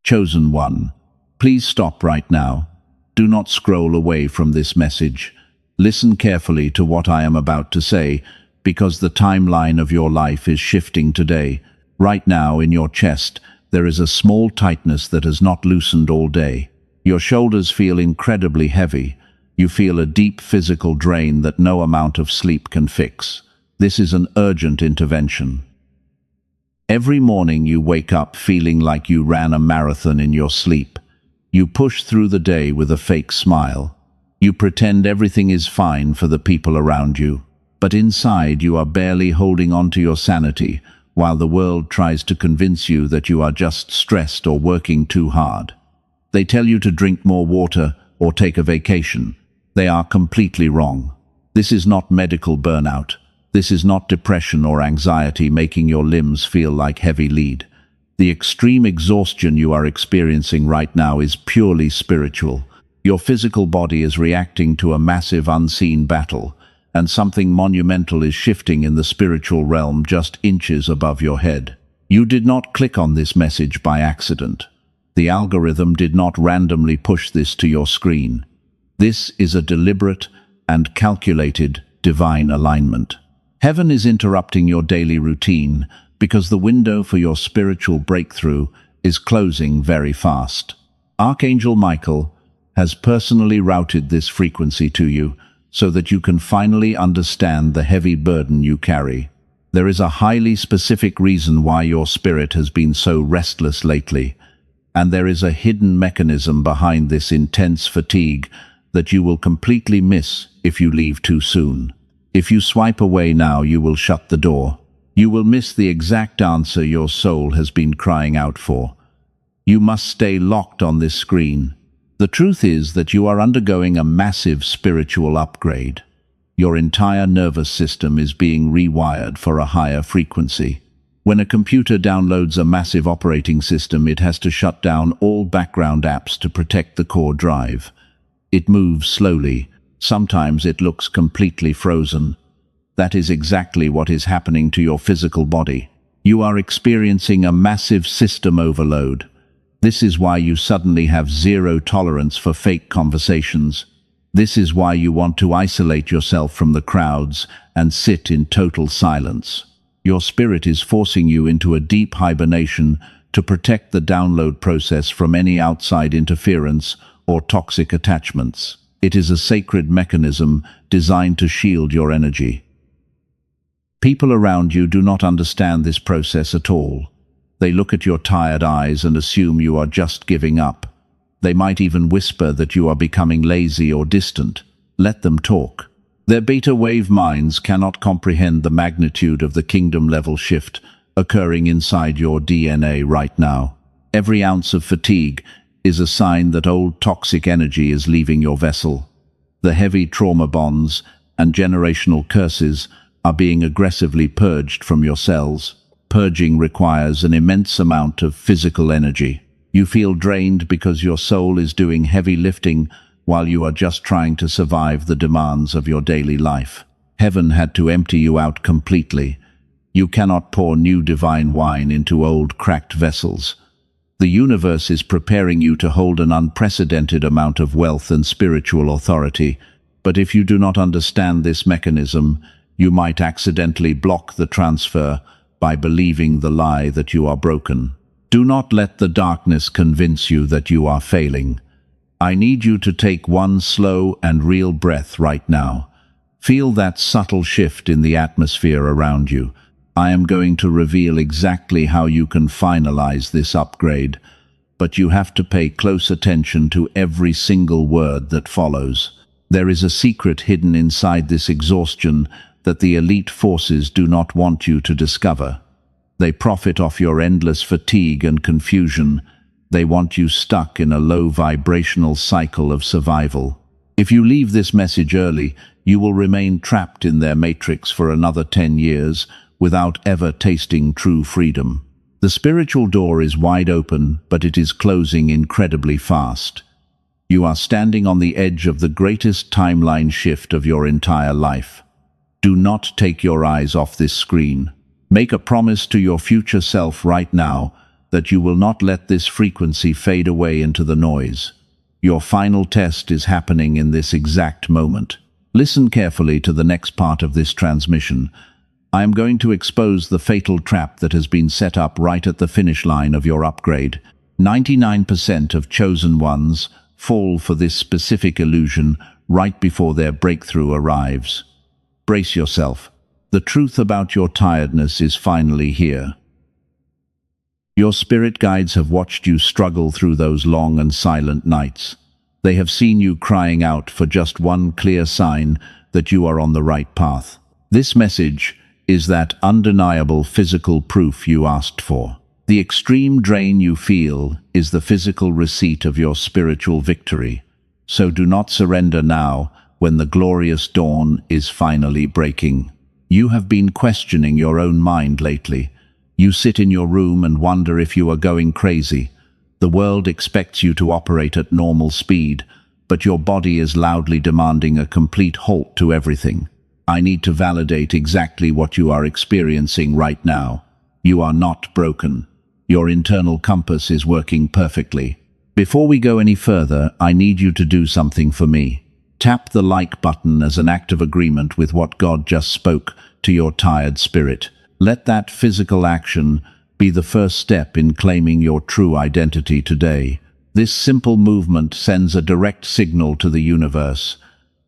Chosen one, please stop right now. Do not scroll away from this message. Listen carefully to what I am about to say, because the timeline of your life is shifting today. Right now, in your chest, there is a small tightness that has not loosened all day. Your shoulders feel incredibly heavy. You feel a deep physical drain that no amount of sleep can fix. This is an urgent intervention. Every morning you wake up feeling like you ran a marathon in your sleep. You push through the day with a fake smile. You pretend everything is fine for the people around you. But inside you are barely holding on to your sanity, while the world tries to convince you that you are just stressed or working too hard. They tell you to drink more water or take a vacation. They are completely wrong. This is not medical burnout. This is not depression or anxiety making your limbs feel like heavy lead. The extreme exhaustion you are experiencing right now is purely spiritual. Your physical body is reacting to a massive unseen battle, and something monumental is shifting in the spiritual realm just inches above your head. You did not click on this message by accident. The algorithm did not randomly push this to your screen. This is a deliberate and calculated divine alignment. Heaven is interrupting your daily routine because the window for your spiritual breakthrough is closing very fast. Archangel Michael has personally routed this frequency to you so that you can finally understand the heavy burden you carry. There is a highly specific reason why your spirit has been so restless lately, and there is a hidden mechanism behind this intense fatigue that you will completely miss if you leave too soon. If you swipe away now, you will shut the door. You will miss the exact answer your soul has been crying out for. You must stay locked on this screen. The truth is that you are undergoing a massive spiritual upgrade. Your entire nervous system is being rewired for a higher frequency. When a computer downloads a massive operating system, it has to shut down all background apps to protect the core drive. It moves slowly. Sometimes it looks completely frozen. That is exactly what is happening to your physical body. You are experiencing a massive system overload. This is why you suddenly have zero tolerance for fake conversations. This is why you want to isolate yourself from the crowds and sit in total silence. Your spirit is forcing you into a deep hibernation to protect the download process from any outside interference or toxic attachments. It is a sacred mechanism designed to shield your energy. People around you do not understand this process at all. They look at your tired eyes and assume you are just giving up. They might even whisper that you are becoming lazy or distant. Let them talk. Their beta wave minds cannot comprehend the magnitude of the kingdom-level shift occurring inside your DNA right now. Every ounce of fatigue is a sign that old toxic energy is leaving your vessel. The heavy trauma bonds and generational curses are being aggressively purged from your cells. Purging requires an immense amount of physical energy. You feel drained because your soul is doing heavy lifting while you are just trying to survive the demands of your daily life. Heaven had to empty you out completely. You cannot pour new divine wine into old cracked vessels. The universe is preparing you to hold an unprecedented amount of wealth and spiritual authority, but if you do not understand this mechanism, you might accidentally block the transfer by believing the lie that you are broken. Do not let the darkness convince you that you are failing. I need you to take one slow and real breath right now. Feel that subtle shift in the atmosphere around you. I am going to reveal exactly how you can finalize this upgrade, but you have to pay close attention to every single word that follows. There is a secret hidden inside this exhaustion that the elite forces do not want you to discover. They profit off your endless fatigue and confusion. They want you stuck in a low vibrational cycle of survival. If you leave this message early, you will remain trapped in their matrix for another 10 years without ever tasting true freedom. The spiritual door is wide open, but it is closing incredibly fast. You are standing on the edge of the greatest timeline shift of your entire life. Do not take your eyes off this screen. Make a promise to your future self right now that you will not let this frequency fade away into the noise. Your final test is happening in this exact moment. Listen carefully to the next part of this transmission. I am going to expose the fatal trap that has been set up right at the finish line of your upgrade. 99% of chosen ones fall for this specific illusion right before their breakthrough arrives. Brace yourself. The truth about your tiredness is finally here. Your spirit guides have watched you struggle through those long and silent nights. They have seen you crying out for just one clear sign that you are on the right path. This message is that undeniable physical proof you asked for. The extreme drain you feel is the physical receipt of your spiritual victory. So do not surrender now when the glorious dawn is finally breaking. You have been questioning your own mind lately. You sit in your room and wonder if you are going crazy. The world expects you to operate at normal speed, but your body is loudly demanding a complete halt to everything. I need to validate exactly what you are experiencing right now. You are not broken. Your internal compass is working perfectly. Before we go any further, I need you to do something for me. Tap the like button as an act of agreement with what God just spoke to your tired spirit. Let that physical action be the first step in claiming your true identity today. This simple movement sends a direct signal to the universe,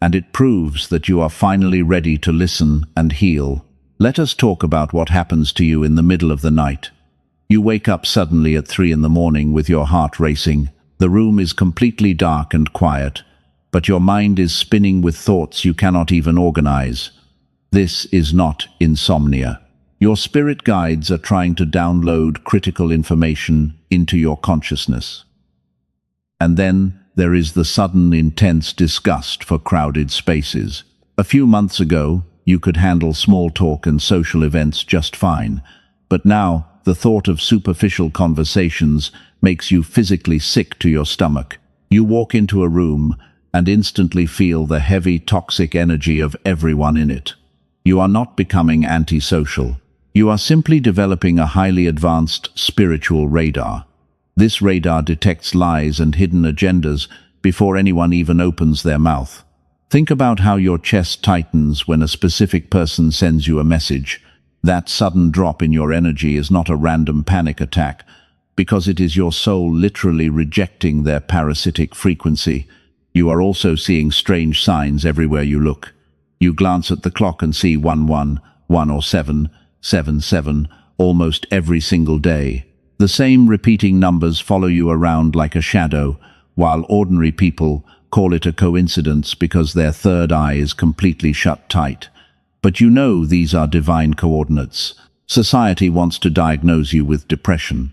and it proves that you are finally ready to listen and heal. Let us talk about what happens to you in the middle of the night. You wake up suddenly at 3 in the morning with your heart racing. The room is completely dark and quiet, but your mind is spinning with thoughts you cannot even organize. This is not insomnia. Your spirit guides are trying to download critical information into your consciousness. And then there is the sudden intense disgust for crowded spaces. A few months ago, you could handle small talk and social events just fine, but now the thought of superficial conversations makes you physically sick to your stomach. You walk into a room and instantly feel the heavy, toxic energy of everyone in it. You are not becoming antisocial. You are simply developing a highly advanced spiritual radar. This radar detects lies and hidden agendas before anyone even opens their mouth. Think about how your chest tightens when a specific person sends you a message. That sudden drop in your energy is not a random panic attack, because it is your soul literally rejecting their parasitic frequency. You are also seeing strange signs everywhere you look. You glance at the clock and see 111 or 777 almost every single day. The same repeating numbers follow you around like a shadow, while ordinary people call it a coincidence because their third eye is completely shut tight. But you know these are divine coordinates. Society wants to diagnose you with depression.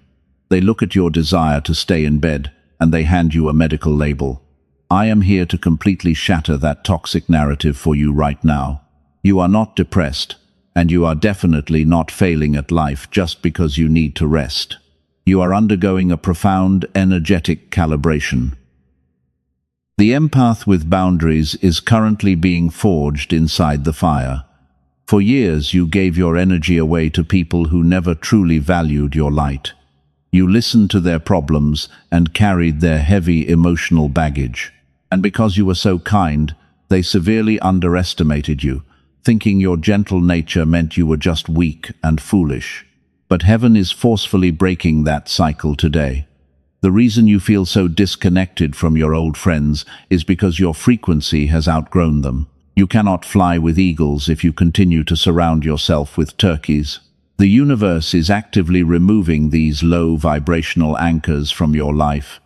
They look at your desire to stay in bed, and they hand you a medical label. I am here to completely shatter that toxic narrative for you right now. You are not depressed, and you are definitely not failing at life just because you need to rest. You are undergoing a profound energetic calibration. The empath with boundaries is currently being forged inside the fire. For years you gave your energy away to people who never truly valued your light. You listened to their problems and carried their heavy emotional baggage. And because you were so kind, they severely underestimated you, thinking your gentle nature meant you were just weak and foolish. But heaven is forcefully breaking that cycle today. The reason you feel so disconnected from your old friends is because your frequency has outgrown them. You cannot fly with eagles if you continue to surround yourself with turkeys. The universe is actively removing these low vibrational anchors from your life,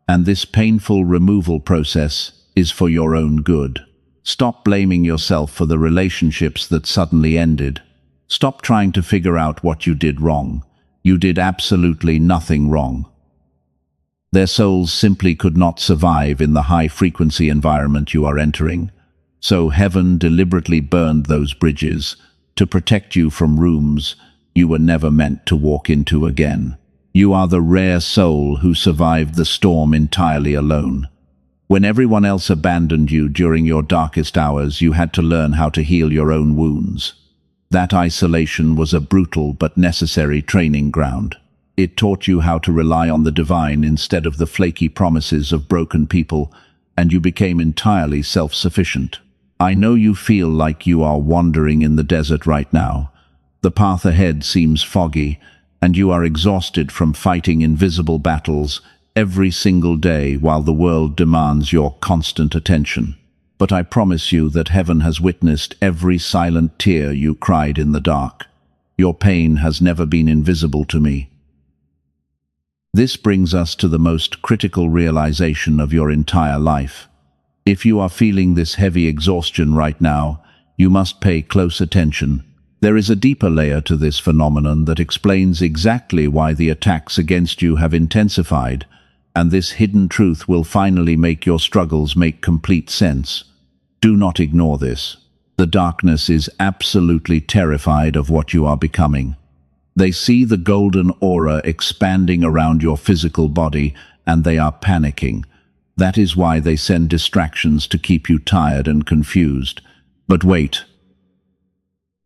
and this painful removal process is for your own good. Stop blaming yourself for the relationships that suddenly ended. Stop trying to figure out what you did wrong. You did absolutely nothing wrong. Their souls simply could not survive in the high-frequency environment you are entering. So heaven deliberately burned those bridges to protect you from rooms you were never meant to walk into again. You are the rare soul who survived the storm entirely alone. When everyone else abandoned you during your darkest hours, you had to learn how to heal your own wounds. That isolation was a brutal but necessary training ground. It taught you how to rely on the divine instead of the flaky promises of broken people, and you became entirely self-sufficient. I know you feel like you are wandering in the desert right now. The path ahead seems foggy, and you are exhausted from fighting invisible battles every single day while the world demands your constant attention. But I promise you that heaven has witnessed every silent tear you cried in the dark. Your pain has never been invisible to me. This brings us to the most critical realization of your entire life. If you are feeling this heavy exhaustion right now, you must pay close attention. There is a deeper layer to this phenomenon that explains exactly why the attacks against you have intensified, and this hidden truth will finally make your struggles make complete sense. Do not ignore this. The darkness is absolutely terrified of what you are becoming. They see the golden aura expanding around your physical body, and they are panicking. That is why they send distractions to keep you tired and confused. But wait.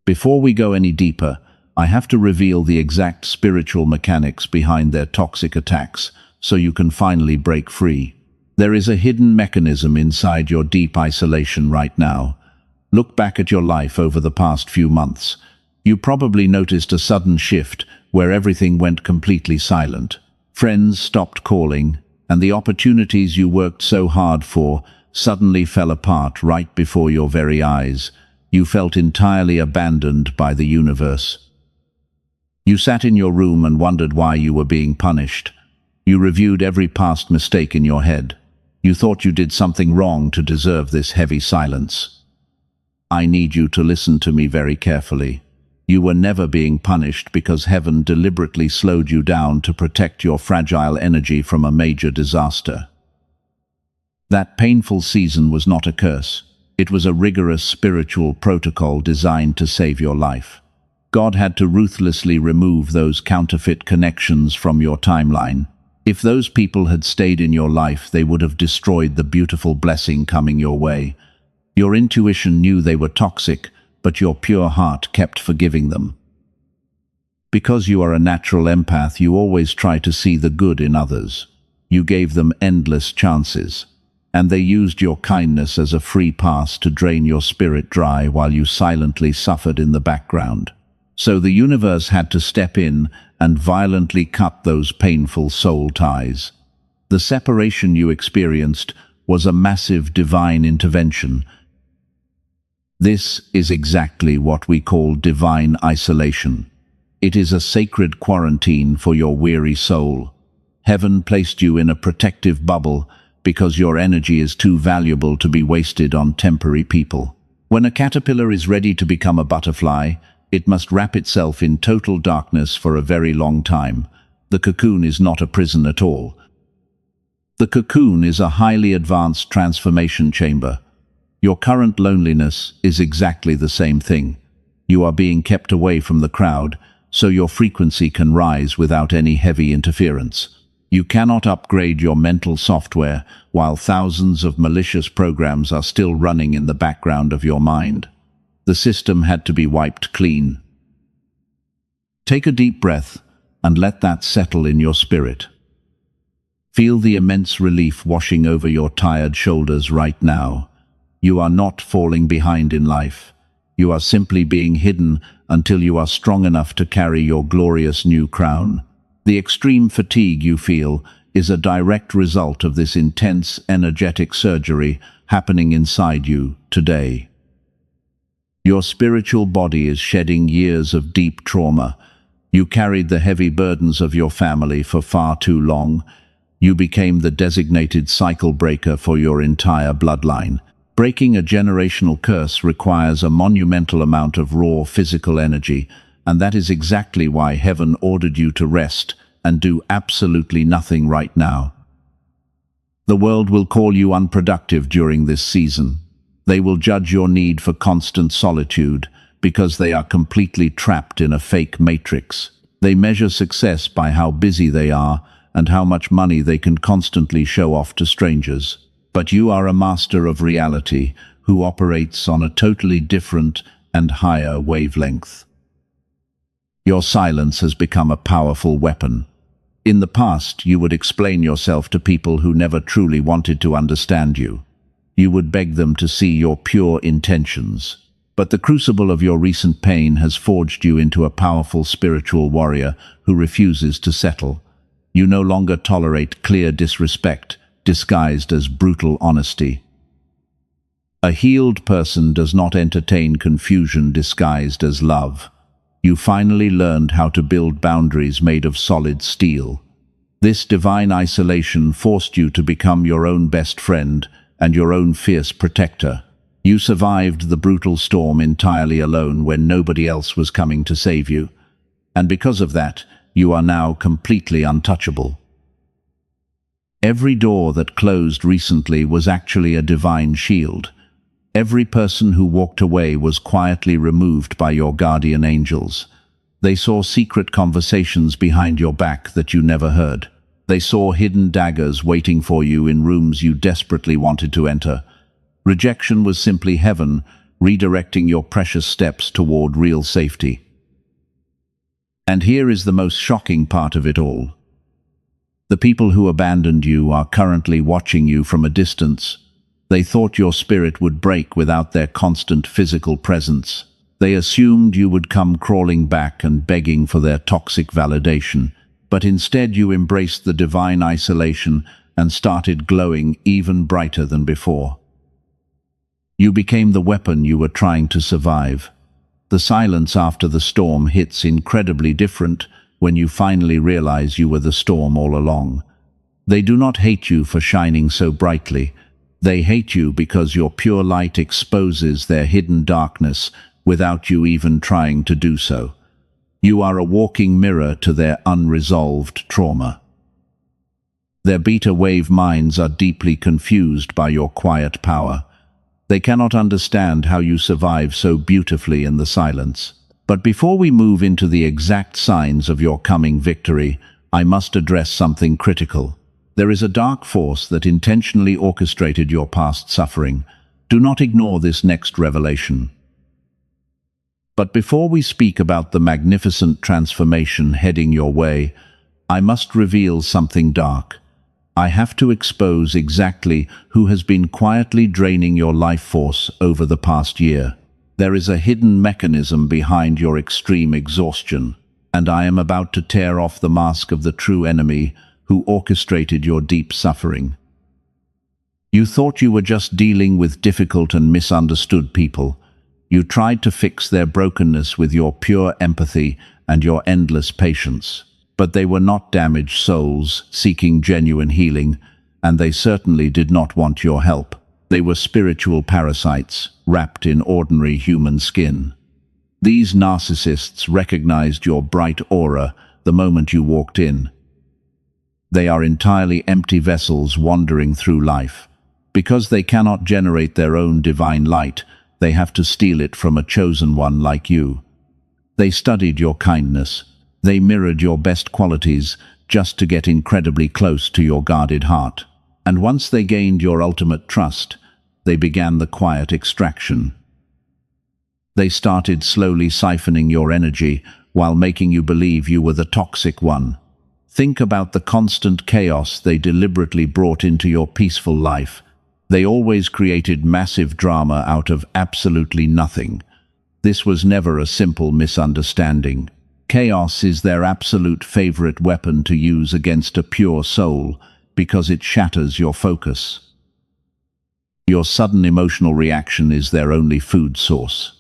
Before we go any deeper, I have to reveal the exact spiritual mechanics behind their toxic attacks, so you can finally break free. There is a hidden mechanism inside your deep isolation right now. Look back at your life over the past few months. You probably noticed a sudden shift where everything went completely silent. Friends stopped calling, and the opportunities you worked so hard for suddenly fell apart right before your very eyes. You felt entirely abandoned by the universe. You sat in your room and wondered why you were being punished. You reviewed every past mistake in your head. You thought you did something wrong to deserve this heavy silence. I need you to listen to me very carefully. You were never being punished because heaven deliberately slowed you down to protect your fragile energy from a major disaster. That painful season was not a curse. It was a rigorous spiritual protocol designed to save your life. God had to ruthlessly remove those counterfeit connections from your timeline. If those people had stayed in your life, they would have destroyed the beautiful blessing coming your way. Your intuition knew they were toxic, but your pure heart kept forgiving them. Because you are a natural empath, you always try to see the good in others. You gave them endless chances, and they used your kindness as a free pass to drain your spirit dry while you silently suffered in the background. So the universe had to step in and violently cut those painful soul ties. The separation you experienced was a massive divine intervention. This is exactly what we call divine isolation. It is a sacred quarantine for your weary soul. Heaven placed you in a protective bubble because your energy is too valuable to be wasted on temporary people. When a caterpillar is ready to become a butterfly, it must wrap itself in total darkness for a very long time. The cocoon is not a prison at all. The cocoon is a highly advanced transformation chamber. Your current loneliness is exactly the same thing. You are being kept away from the crowd, so your frequency can rise without any heavy interference. You cannot upgrade your mental software while thousands of malicious programs are still running in the background of your mind. The system had to be wiped clean. Take a deep breath and let that settle in your spirit. Feel the immense relief washing over your tired shoulders right now. You are not falling behind in life. You are simply being hidden until you are strong enough to carry your glorious new crown. The extreme fatigue you feel is a direct result of this intense, energetic surgery happening inside you today. Your spiritual body is shedding years of deep trauma. You carried the heavy burdens of your family for far too long. You became the designated cycle breaker for your entire bloodline. Breaking a generational curse requires a monumental amount of raw physical energy, and that is exactly why heaven ordered you to rest and do absolutely nothing right now. The world will call you unproductive during this season. They will judge your need for constant solitude because they are completely trapped in a fake matrix. They measure success by how busy they are and how much money they can constantly show off to strangers. But you are a master of reality who operates on a totally different and higher wavelength. Your silence has become a powerful weapon. In the past, you would explain yourself to people who never truly wanted to understand you. You would beg them to see your pure intentions. But the crucible of your recent pain has forged you into a powerful spiritual warrior who refuses to settle. You no longer tolerate clear disrespect, disguised as brutal honesty. A healed person does not entertain confusion disguised as love. You finally learned how to build boundaries made of solid steel. This divine isolation forced you to become your own best friend and your own fierce protector. You survived the brutal storm entirely alone when nobody else was coming to save you. And because of that, you are now completely untouchable. Every door that closed recently was actually a divine shield. Every person who walked away was quietly removed by your guardian angels. They saw secret conversations behind your back that you never heard. They saw hidden daggers waiting for you in rooms you desperately wanted to enter. Rejection was simply heaven, redirecting your precious steps toward real safety. And here is the most shocking part of it all. The people who abandoned you are currently watching you from a distance. They thought your spirit would break without their constant physical presence. They assumed you would come crawling back and begging for their toxic validation. But instead you embraced the divine isolation and started glowing even brighter than before. You became the weapon you were trying to survive. The silence after the storm hits incredibly different when you finally realize you were the storm all along. They do not hate you for shining so brightly. They hate you because your pure light exposes their hidden darkness without you even trying to do so. You are a walking mirror to their unresolved trauma. Their beta wave minds are deeply confused by your quiet power. They cannot understand how you survive so beautifully in the silence. But before we move into the exact signs of your coming victory, I must address something critical. There is a dark force that intentionally orchestrated your past suffering. Do not ignore this next revelation. But before we speak about the magnificent transformation heading your way, I must reveal something dark. I have to expose exactly who has been quietly draining your life force over the past year. There is a hidden mechanism behind your extreme exhaustion, and I am about to tear off the mask of the true enemy who orchestrated your deep suffering. You thought you were just dealing with difficult and misunderstood people. You tried to fix their brokenness with your pure empathy and your endless patience. But they were not damaged souls seeking genuine healing, and they certainly did not want your help. They were spiritual parasites, wrapped in ordinary human skin. These narcissists recognized your bright aura the moment you walked in. They are entirely empty vessels wandering through life. Because they cannot generate their own divine light, they have to steal it from a chosen one like you. They studied your kindness. They mirrored your best qualities just to get incredibly close to your guarded heart. And once they gained your ultimate trust, they began the quiet extraction. They started slowly siphoning your energy while making you believe you were the toxic one. Think about the constant chaos they deliberately brought into your peaceful life. They always created massive drama out of absolutely nothing. This was never a simple misunderstanding. Chaos is their absolute favorite weapon to use against a pure soul because it shatters your focus. Your sudden emotional reaction is their only food source.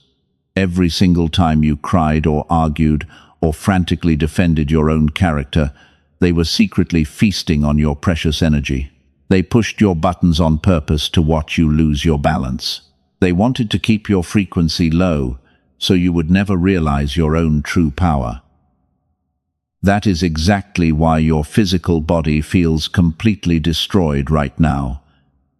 Every single time you cried or argued or frantically defended your own character, they were secretly feasting on your precious energy. They pushed your buttons on purpose to watch you lose your balance. They wanted to keep your frequency low, so you would never realize your own true power. That is exactly why your physical body feels completely destroyed right now.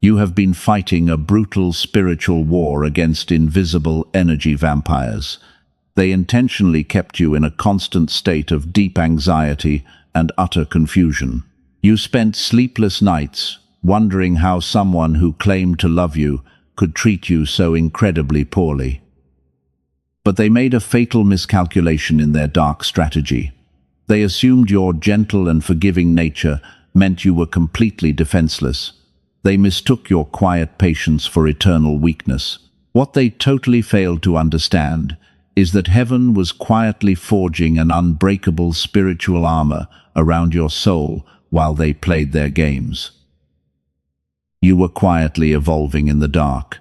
You have been fighting a brutal spiritual war against invisible energy vampires. They intentionally kept you in a constant state of deep anxiety and utter confusion. You spent sleepless nights wondering how someone who claimed to love you could treat you so incredibly poorly. But they made a fatal miscalculation in their dark strategy. They assumed your gentle and forgiving nature meant you were completely defenseless. They mistook your quiet patience for eternal weakness. What they totally failed to understand is that heaven was quietly forging an unbreakable spiritual armor around your soul while they played their games. You were quietly evolving in the dark.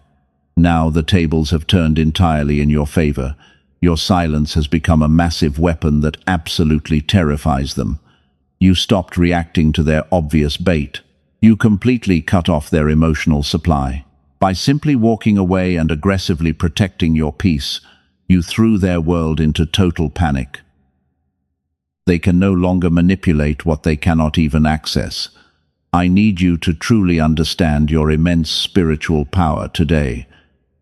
Now the tables have turned entirely in your favor. Your silence has become a massive weapon that absolutely terrifies them. You stopped reacting to their obvious bait. You completely cut off their emotional supply. By simply walking away and aggressively protecting your peace, you threw their world into total panic. They can no longer manipulate what they cannot even access. I need you to truly understand your immense spiritual power today.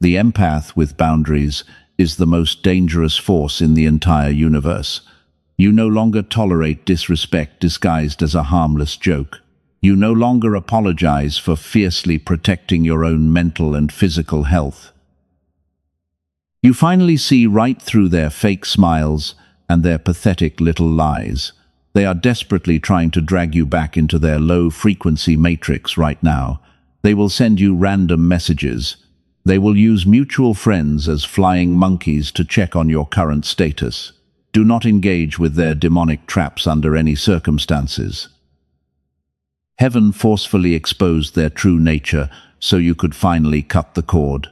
The empath with boundaries is the most dangerous force in the entire universe. You no longer tolerate disrespect disguised as a harmless joke. You no longer apologize for fiercely protecting your own mental and physical health. You finally see right through their fake smiles and their pathetic little lies. They are desperately trying to drag you back into their low-frequency matrix right now. They will send you random messages. They will use mutual friends as flying monkeys to check on your current status. Do not engage with their demonic traps under any circumstances. Heaven forcefully exposed their true nature so you could finally cut the cord.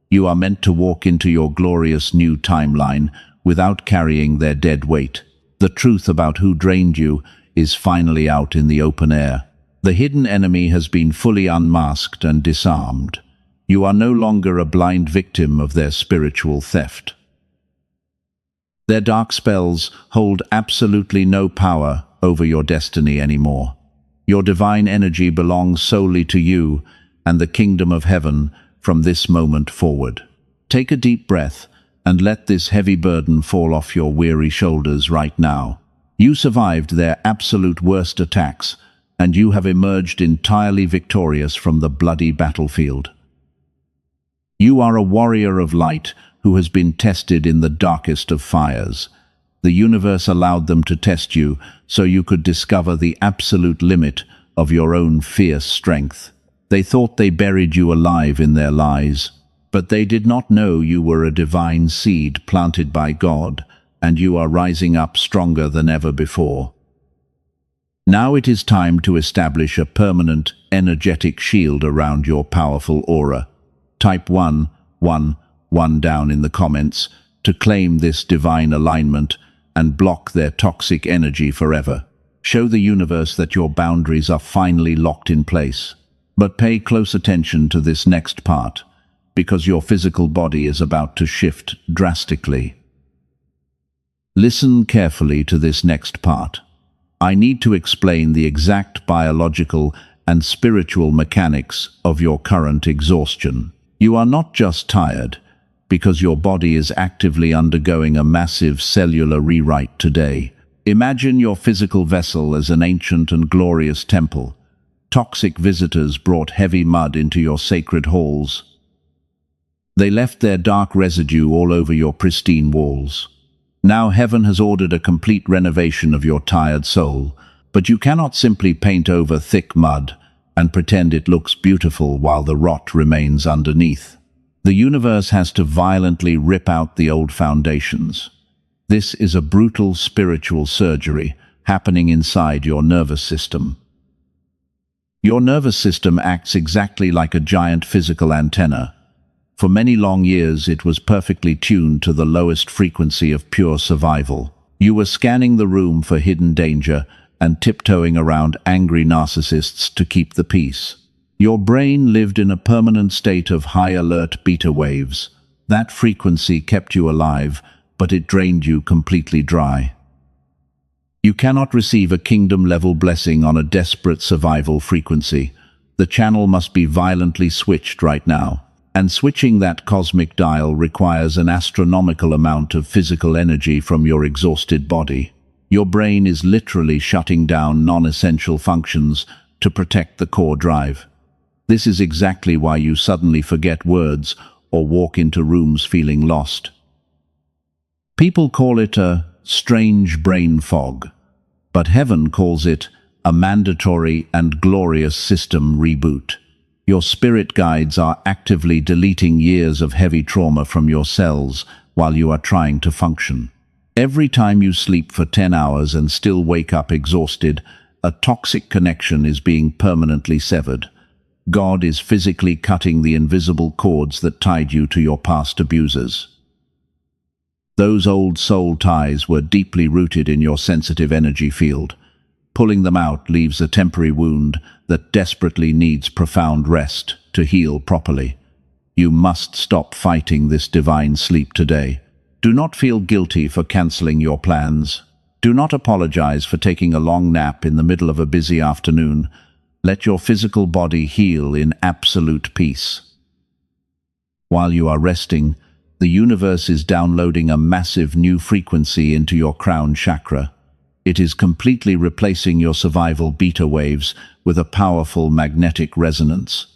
You are meant to walk into your glorious new timeline without carrying their dead weight. The truth about who drained you is finally out in the open air. The hidden enemy has been fully unmasked and disarmed. You are no longer a blind victim of their spiritual theft. Their dark spells hold absolutely no power over your destiny anymore. Your divine energy belongs solely to you and the kingdom of heaven from this moment forward. Take a deep breath and let this heavy burden fall off your weary shoulders right now. You survived their absolute worst attacks, and you have emerged entirely victorious from the bloody battlefield. You are a warrior of light who has been tested in the darkest of fires. The universe allowed them to test you so you could discover the absolute limit of your own fierce strength. They thought they buried you alive in their lies, but they did not know you were a divine seed planted by God, and you are rising up stronger than ever before. Now it is time to establish a permanent, energetic shield around your powerful aura. Type 111 down in the comments to claim this divine alignment and block their toxic energy forever. Show the universe that your boundaries are finally locked in place. But pay close attention to this next part, because your physical body is about to shift drastically. Listen carefully to this next part. I need to explain the exact biological and spiritual mechanics of your current exhaustion. You are not just tired, because your body is actively undergoing a massive cellular rewrite today. Imagine your physical vessel as an ancient and glorious temple. Toxic visitors brought heavy mud into your sacred halls. They left their dark residue all over your pristine walls. Now heaven has ordered a complete renovation of your tired soul, but you cannot simply paint over thick mud and pretend it looks beautiful while the rot remains underneath. The universe has to violently rip out the old foundations. This is a brutal spiritual surgery happening inside your nervous system. Your nervous system acts exactly like a giant physical antenna. For many long years, it was perfectly tuned to the lowest frequency of pure survival. You were scanning the room for hidden danger and tiptoeing around angry narcissists to keep the peace. Your brain lived in a permanent state of high-alert beta waves. That frequency kept you alive, but it drained you completely dry. You cannot receive a kingdom-level blessing on a desperate survival frequency. The channel must be violently switched right now. And switching that cosmic dial requires an astronomical amount of physical energy from your exhausted body. Your brain is literally shutting down non-essential functions to protect the core drive. This is exactly why you suddenly forget words or walk into rooms feeling lost. People call it a strange brain fog. but heaven calls it a mandatory and glorious system reboot. Your spirit guides are actively deleting years of heavy trauma from your cells while you are trying to function. Every time you sleep for 10 hours and still wake up exhausted, a toxic connection is being permanently severed. God is physically cutting the invisible cords that tied you to your past abusers. Those old soul ties were deeply rooted in your sensitive energy field. Pulling them out leaves a temporary wound that desperately needs profound rest to heal properly. You must stop fighting this divine sleep today. Do not feel guilty for canceling your plans. Do not apologize for taking a long nap in the middle of a busy afternoon. Let your physical body heal in absolute peace. While you are resting, the universe is downloading a massive new frequency into your crown chakra. It is completely replacing your survival beta waves with a powerful magnetic resonance.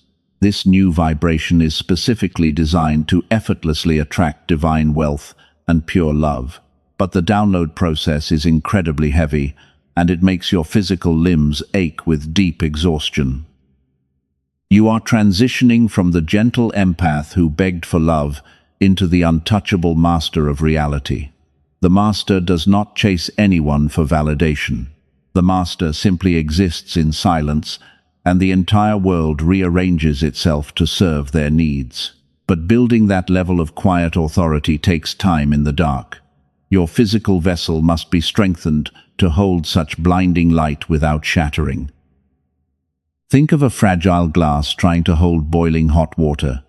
This new vibration is specifically designed to effortlessly attract divine wealth and pure love. But the download process is incredibly heavy, and it makes your physical limbs ache with deep exhaustion. You are transitioning from the gentle empath who begged for love into the untouchable master of reality. The master does not chase anyone for validation. The master simply exists in silence, and the entire world rearranges itself to serve their needs. But building that level of quiet authority takes time in the dark. Your physical vessel must be strengthened to hold such blinding light without shattering. Think of a fragile glass trying to hold boiling hot water.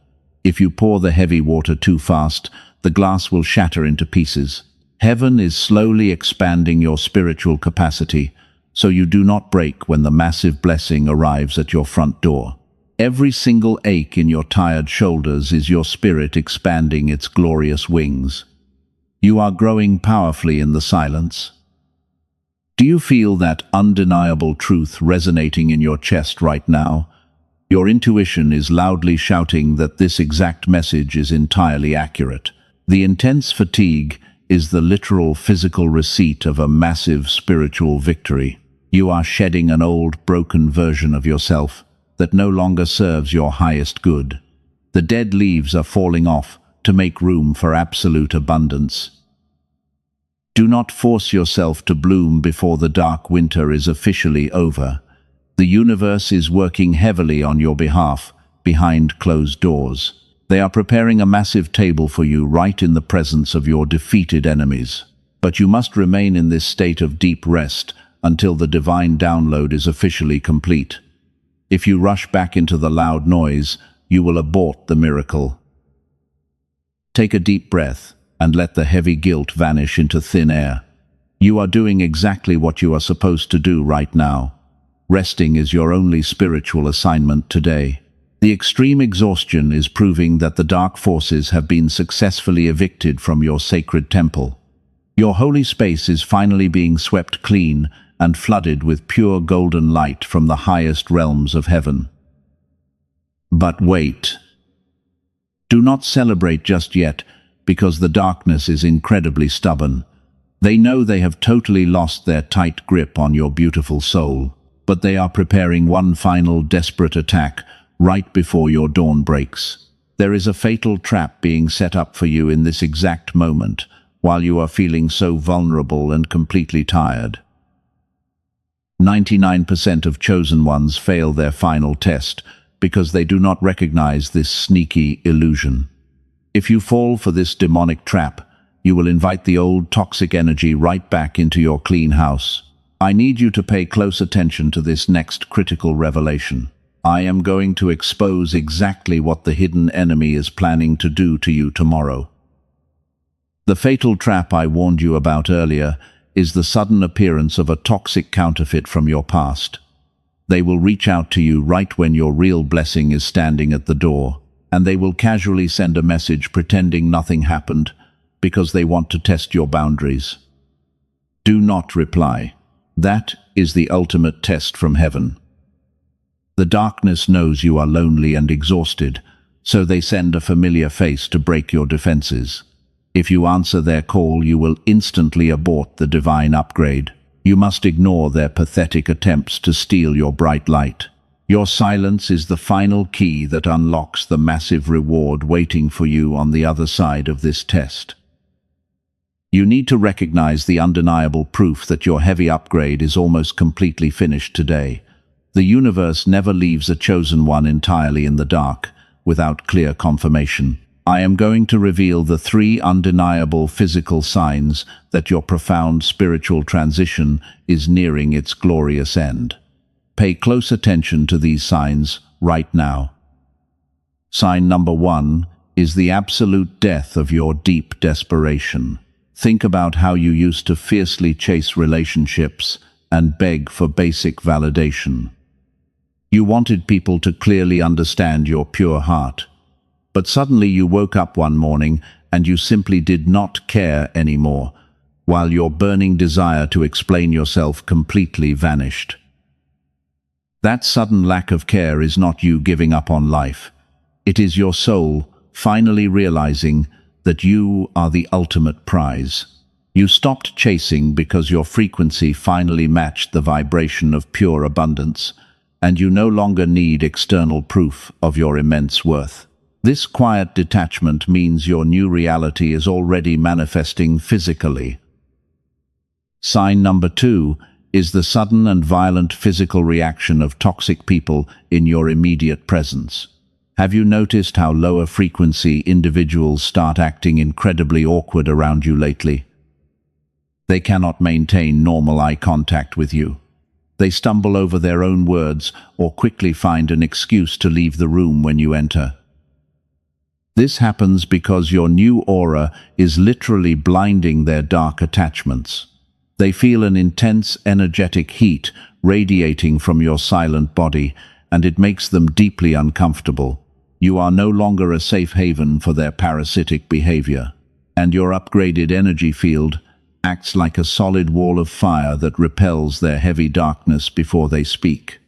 If you pour the heavy water too fast, the glass will shatter into pieces. Heaven is slowly expanding your spiritual capacity, so you do not break when the massive blessing arrives at your front door. Every single ache in your tired shoulders is your spirit expanding its glorious wings. You are growing powerfully in the silence. Do you feel that undeniable truth resonating in your chest right now? Your intuition is loudly shouting that this exact message is entirely accurate. The intense fatigue is the literal physical receipt of a massive spiritual victory. You are shedding an old, broken version of yourself that no longer serves your highest good. The dead leaves are falling off to make room for absolute abundance. Do not force yourself to bloom before the dark winter is officially over. The universe is working heavily on your behalf behind closed doors. They are preparing a massive table for you right in the presence of your defeated enemies. But you must remain in this state of deep rest until the divine download is officially complete. If you rush back into the loud noise, you will abort the miracle. Take a deep breath and let the heavy guilt vanish into thin air. You are doing exactly what you are supposed to do right now. Resting is your only spiritual assignment today. The extreme exhaustion is proving that the dark forces have been successfully evicted from your sacred temple. Your holy space is finally being swept clean and flooded with pure golden light from the highest realms of heaven. But wait. Do not celebrate just yet, because the darkness is incredibly stubborn. They know they have totally lost their tight grip on your beautiful soul, but they are preparing one final desperate attack right before your dawn breaks. There is a fatal trap being set up for you in this exact moment, while you are feeling so vulnerable and completely tired. 99% of chosen ones fail their final test because they do not recognize this sneaky illusion. If you fall for this demonic trap, you will invite the old toxic energy right back into your clean house. I need you to pay close attention to this next critical revelation. I am going to expose exactly what the hidden enemy is planning to do to you tomorrow. The fatal trap I warned you about earlier is the sudden appearance of a toxic counterfeit from your past. They will reach out to you right when your real blessing is standing at the door, and they will casually send a message pretending nothing happened because they want to test your boundaries. Do not reply. That is the ultimate test from heaven. The darkness knows you are lonely and exhausted, so they send a familiar face to break your defenses. If you answer their call, you will instantly abort the divine upgrade. You must ignore their pathetic attempts to steal your bright light. Your silence is the final key that unlocks the massive reward waiting for you on the other side of this test. You need to recognize the undeniable proof that your heavy upgrade is almost completely finished today. The universe never leaves a chosen one entirely in the dark, without clear confirmation. I am going to reveal the 3 undeniable physical signs that your profound spiritual transition is nearing its glorious end. Pay close attention to these signs right now. Sign number 1 is the absolute death of your deep desperation. Think about how you used to fiercely chase relationships and beg for basic validation. You wanted people to clearly understand your pure heart. But suddenly you woke up one morning and you simply did not care anymore, while your burning desire to explain yourself completely vanished. That sudden lack of care is not you giving up on life. It is your soul finally realizing that you are the ultimate prize. You stopped chasing because your frequency finally matched the vibration of pure abundance, and you no longer need external proof of your immense worth. This quiet detachment means your new reality is already manifesting physically. Sign number 2 is the sudden and violent physical reaction of toxic people in your immediate presence. Have you noticed how lower frequency individuals start acting incredibly awkward around you lately? They cannot maintain normal eye contact with you. They stumble over their own words or quickly find an excuse to leave the room when you enter. This happens because your new aura is literally blinding their dark attachments. They feel an intense energetic heat radiating from your silent body, and it makes them deeply uncomfortable. You are no longer a safe haven for their parasitic behavior, and your upgraded energy field acts like a solid wall of fire that repels their heavy darkness before they speak.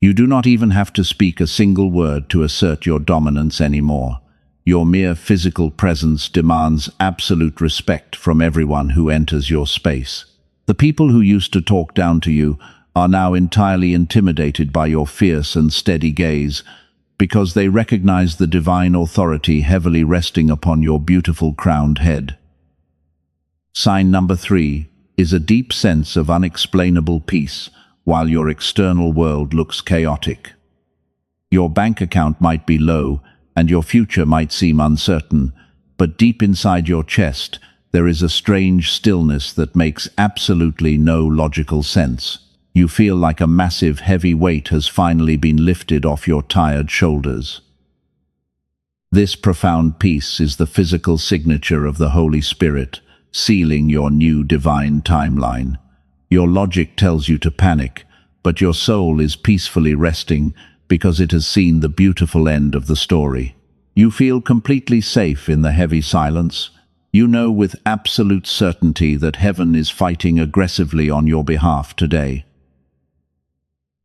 You do not even have to speak a single word to assert your dominance anymore. Your mere physical presence demands absolute respect from everyone who enters your space. The people who used to talk down to you are now entirely intimidated by your fierce and steady gaze, because they recognize the divine authority heavily resting upon your beautiful crowned head. Sign number 3 is a deep sense of unexplainable peace while your external world looks chaotic. Your bank account might be low and your future might seem uncertain, but deep inside your chest there is a strange stillness that makes absolutely no logical sense. You feel like a massive heavy weight has finally been lifted off your tired shoulders. This profound peace is the physical signature of the Holy Spirit, sealing your new divine timeline. Your logic tells you to panic, but your soul is peacefully resting because it has seen the beautiful end of the story. You feel completely safe in the heavy silence. You know with absolute certainty that heaven is fighting aggressively on your behalf today.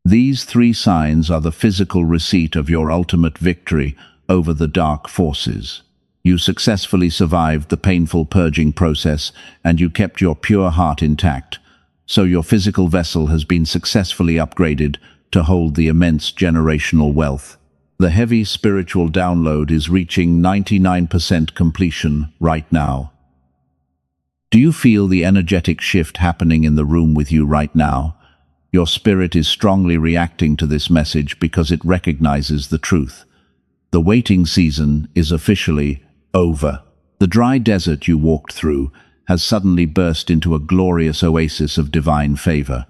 These 3 signs are the physical receipt of your ultimate victory over the dark forces. You successfully survived the painful purging process and you kept your pure heart intact, so your physical vessel has been successfully upgraded to hold the immense generational wealth. The heavy spiritual download is reaching 99% completion right now. Do you feel the energetic shift happening in the room with you right now? Your spirit is strongly reacting to this message because it recognizes the truth. The waiting season is officially over. The dry desert you walked through has suddenly burst into a glorious oasis of divine favor,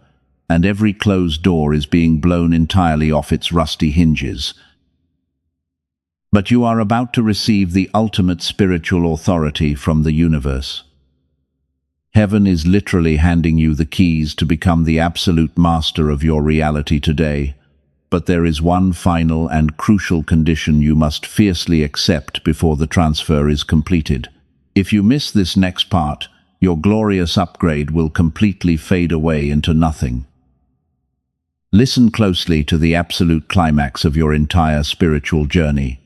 and every closed door is being blown entirely off its rusty hinges. But you are about to receive the ultimate spiritual authority from the universe. Heaven is literally handing you the keys to become the absolute master of your reality today. But there is one final and crucial condition you must fiercely accept before the transfer is completed. If you miss this next part, your glorious upgrade will completely fade away into nothing. Listen closely to the absolute climax of your entire spiritual journey.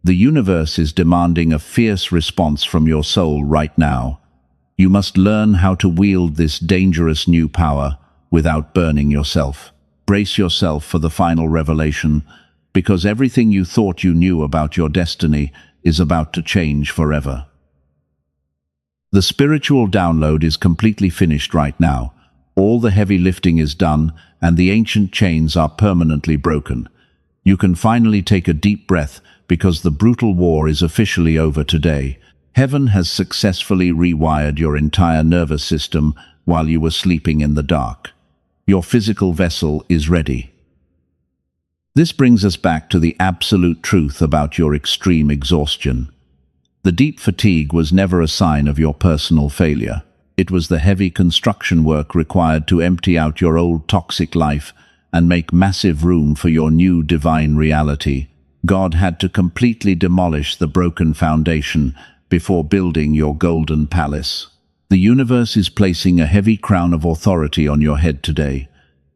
The universe is demanding a fierce response from your soul right now. You must learn how to wield this dangerous new power without burning yourself. Brace yourself for the final revelation, because everything you thought you knew about your destiny is about to change forever. The spiritual download is completely finished right now. All the heavy lifting is done, and the ancient chains are permanently broken. You can finally take a deep breath because the brutal war is officially over today. Heaven has successfully rewired your entire nervous system while you were sleeping in the dark. Your physical vessel is ready. This brings us back to the absolute truth about your extreme exhaustion. The deep fatigue was never a sign of your personal failure. It was the heavy construction work required to empty out your old toxic life and make massive room for your new divine reality. God had to completely demolish the broken foundation before building your golden palace. The universe is placing a heavy crown of authority on your head today.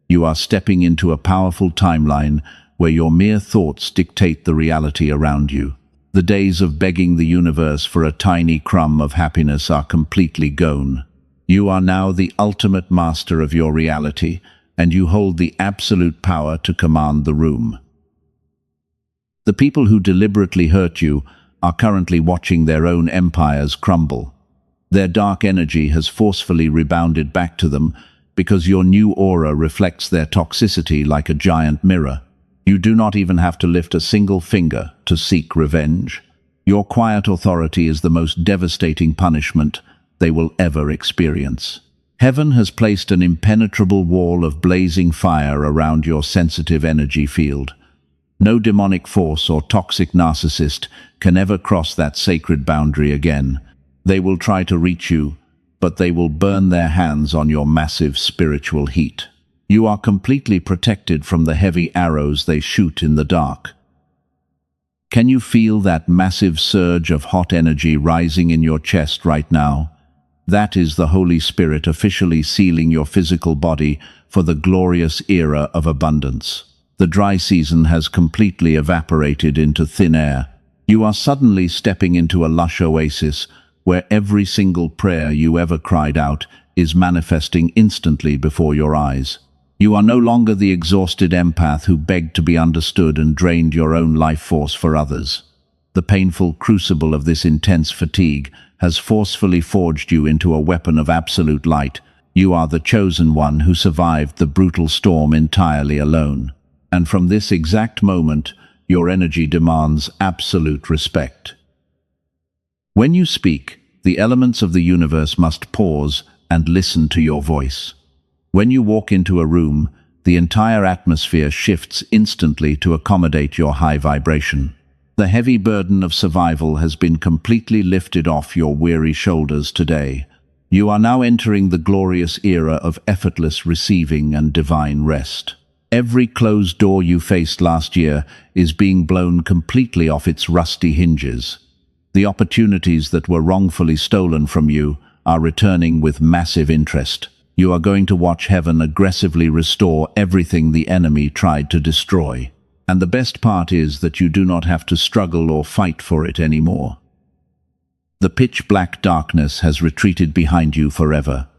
You are stepping into a powerful timeline where your mere thoughts dictate the reality around you. The days of begging the universe for a tiny crumb of happiness are completely gone. You are now the ultimate master of your reality, and you hold the absolute power to command the room. The people who deliberately hurt you are currently watching their own empires crumble. Their dark energy has forcefully rebounded back to them because your new aura reflects their toxicity like a giant mirror. You do not even have to lift a single finger to seek revenge. Your quiet authority is the most devastating punishment they will ever experience. Heaven has placed an impenetrable wall of blazing fire around your sensitive energy field. No demonic force or toxic narcissist can ever cross that sacred boundary again. They will try to reach you, but they will burn their hands on your massive spiritual heat. You are completely protected from the heavy arrows they shoot in the dark. Can you feel that massive surge of hot energy rising in your chest right now? That is the Holy Spirit officially sealing your physical body for the glorious era of abundance. The dry season has completely evaporated into thin air. You are suddenly stepping into a lush oasis where every single prayer you ever cried out is manifesting instantly before your eyes. You are no longer the exhausted empath who begged to be understood and drained your own life force for others. The painful crucible of this intense fatigue has forcefully forged you into a weapon of absolute light. You are the chosen one who survived the brutal storm entirely alone. And from this exact moment, your energy demands absolute respect. When you speak, the elements of the universe must pause and listen to your voice. When you walk into a room, the entire atmosphere shifts instantly to accommodate your high vibration. The heavy burden of survival has been completely lifted off your weary shoulders today. You are now entering the glorious era of effortless receiving and divine rest. Every closed door you faced last year is being blown completely off its rusty hinges. The opportunities that were wrongfully stolen from you are returning with massive interest. You are going to watch heaven aggressively restore everything the enemy tried to destroy. And the best part is that you do not have to struggle or fight for it anymore. The pitch-black darkness has retreated behind you forever.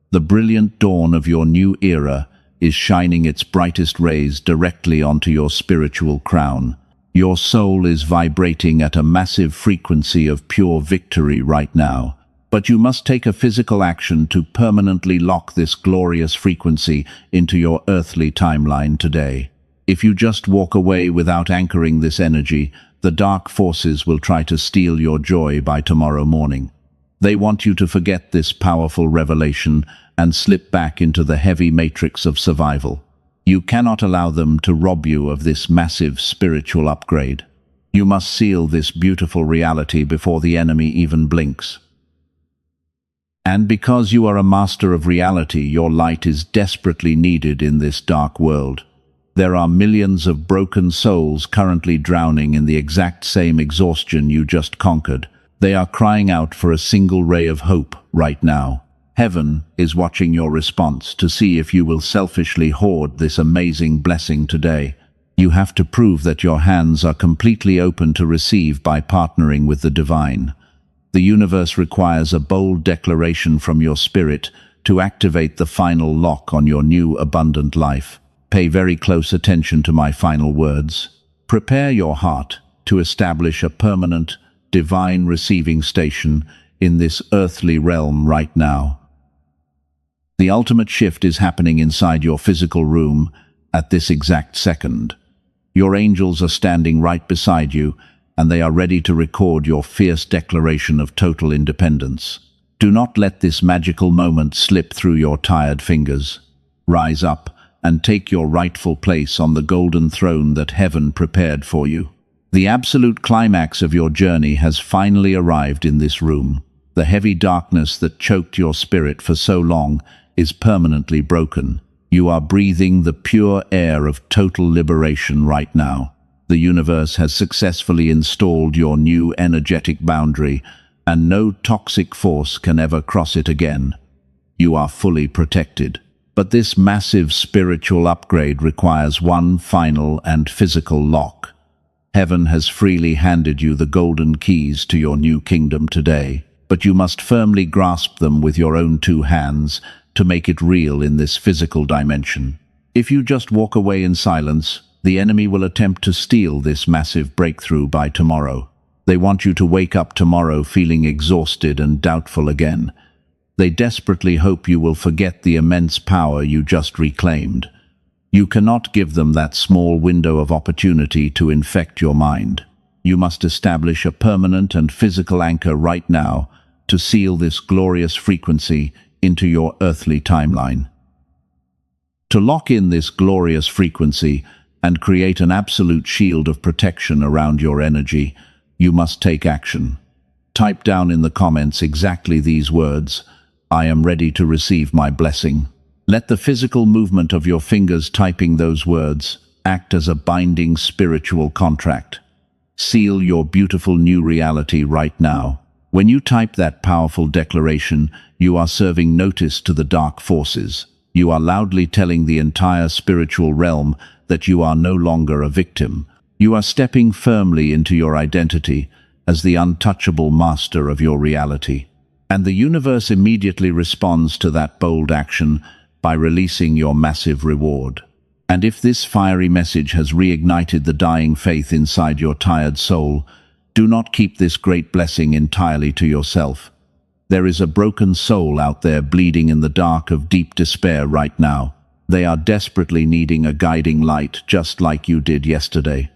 The brilliant dawn of your new era is shining its brightest rays directly onto your spiritual crown. Your soul is vibrating at a massive frequency of pure victory right now. But you must take a physical action to permanently lock this glorious frequency into your earthly timeline today. If you just walk away without anchoring this energy, the dark forces will try to steal your joy by tomorrow morning. They want you to forget this powerful revelation and slip back into the heavy matrix of survival. You cannot allow them to rob you of this massive spiritual upgrade. You must seal this beautiful reality before the enemy even blinks. And because you are a master of reality, your light is desperately needed in this dark world. There are millions of broken souls currently drowning in the exact same exhaustion you just conquered. They are crying out for a single ray of hope right now. Heaven is watching your response to see if you will selfishly hoard this amazing blessing today. You have to prove that your hands are completely open to receive by partnering with the divine. The universe requires a bold declaration from your spirit to activate the final lock on your new abundant life. Pay very close attention to my final words. Prepare your heart to establish a permanent, divine receiving station in this earthly realm right now. The ultimate shift is happening inside your physical room at this exact second. Your angels are standing right beside you, and they are ready to record your fierce declaration of total independence. Do not let this magical moment slip through your tired fingers. Rise up and take your rightful place on the golden throne that heaven prepared for you. The absolute climax of your journey has finally arrived in this room. The heavy darkness that choked your spirit for so long is permanently broken. You are breathing the pure air of total liberation right now. The universe has successfully installed your new energetic boundary, and no toxic force can ever cross it again. You are fully protected. But this massive spiritual upgrade requires one final and physical lock. Heaven has freely handed you the golden keys to your new kingdom today, but you must firmly grasp them with your own two hands to make it real in this physical dimension. If you just walk away in silence, the enemy will attempt to steal this massive breakthrough by tomorrow. They want you to wake up tomorrow feeling exhausted and doubtful again. They desperately hope you will forget the immense power you just reclaimed. You cannot give them that small window of opportunity to infect your mind. You must establish a permanent and physical anchor right now to seal this glorious frequency into your earthly timeline. To lock in this glorious frequency and create an absolute shield of protection around your energy, you must take action. Type down in the comments exactly these words: I am ready to receive my blessing. Let the physical movement of your fingers typing those words act as a binding spiritual contract. Seal your beautiful new reality right now. When you type that powerful declaration, you are serving notice to the dark forces. You are loudly telling the entire spiritual realm that you are no longer a victim. You are stepping firmly into your identity as the untouchable master of your reality. And the universe immediately responds to that bold action by releasing your massive reward. And if this fiery message has reignited the dying faith inside your tired soul, do not keep this great blessing entirely to yourself. There is a broken soul out there bleeding in the dark of deep despair right now. They are desperately needing a guiding light, just like you did yesterday.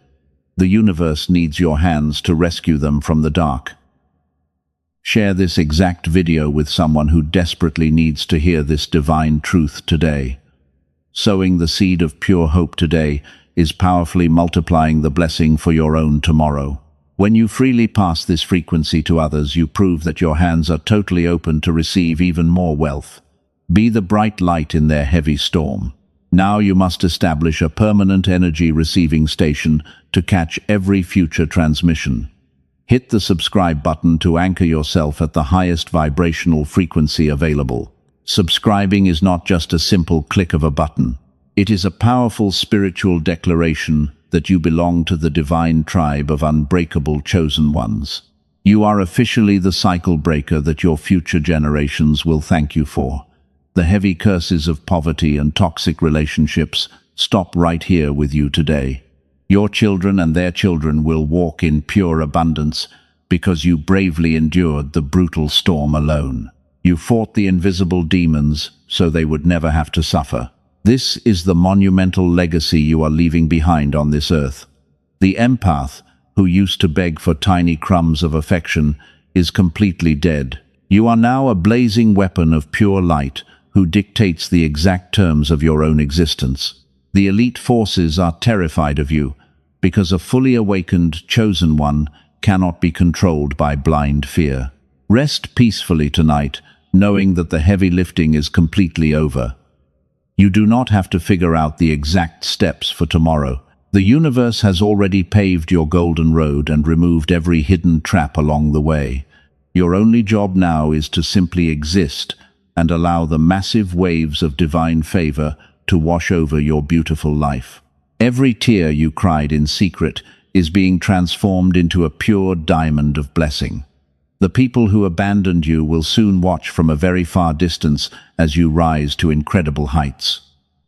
The universe needs your hands to rescue them from the dark. Share this exact video with someone who desperately needs to hear this divine truth today. Sowing the seed of pure hope today is powerfully multiplying the blessing for your own tomorrow. When you freely pass this frequency to others, you prove that your hands are totally open to receive even more wealth. Be the bright light in their heavy storm. Now you must establish a permanent energy receiving station to catch every future transmission. Hit the subscribe button to anchor yourself at the highest vibrational frequency available. Subscribing is not just a simple click of a button. It is a powerful spiritual declaration that you belong to the divine tribe of unbreakable chosen ones. You are officially the cycle breaker that your future generations will thank you for. The heavy curses of poverty and toxic relationships stop right here with you today. Your children and their children will walk in pure abundance because you bravely endured the brutal storm alone. You fought the invisible demons so they would never have to suffer. This is the monumental legacy you are leaving behind on this earth. The empath, who used to beg for tiny crumbs of affection, is completely dead. You are now a blazing weapon of pure light who dictates the exact terms of your own existence. The elite forces are terrified of you because a fully awakened chosen one cannot be controlled by blind fear. Rest peacefully tonight, knowing that the heavy lifting is completely over. You do not have to figure out the exact steps for tomorrow. The universe has already paved your golden road and removed every hidden trap along the way. Your only job now is to simply exist and allow the massive waves of divine favor to wash over your beautiful life. Every tear you cried in secret is being transformed into a pure diamond of blessing. The people who abandoned you will soon watch from a very far distance as you rise to incredible heights.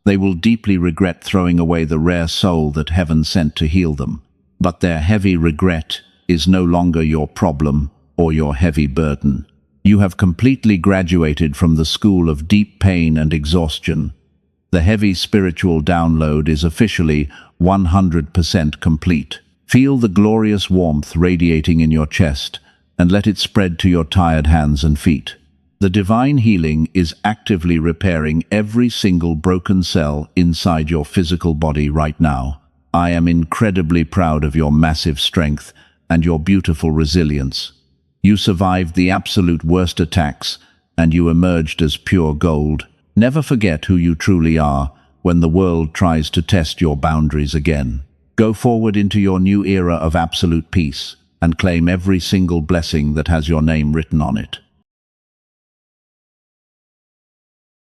They will deeply regret throwing away the rare soul that heaven sent to heal them. But their heavy regret is no longer your problem or your heavy burden. You have completely graduated from the school of deep pain and exhaustion. The heavy spiritual download is officially 100% complete. Feel the glorious warmth radiating in your chest, and let it spread to your tired hands and feet. The divine healing is actively repairing every single broken cell inside your physical body right now. I am incredibly proud of your massive strength and your beautiful resilience. You survived the absolute worst attacks, and you emerged as pure gold. Never forget who you truly are when the world tries to test your boundaries again. Go forward into your new era of absolute peace and claim every single blessing that has your name written on it.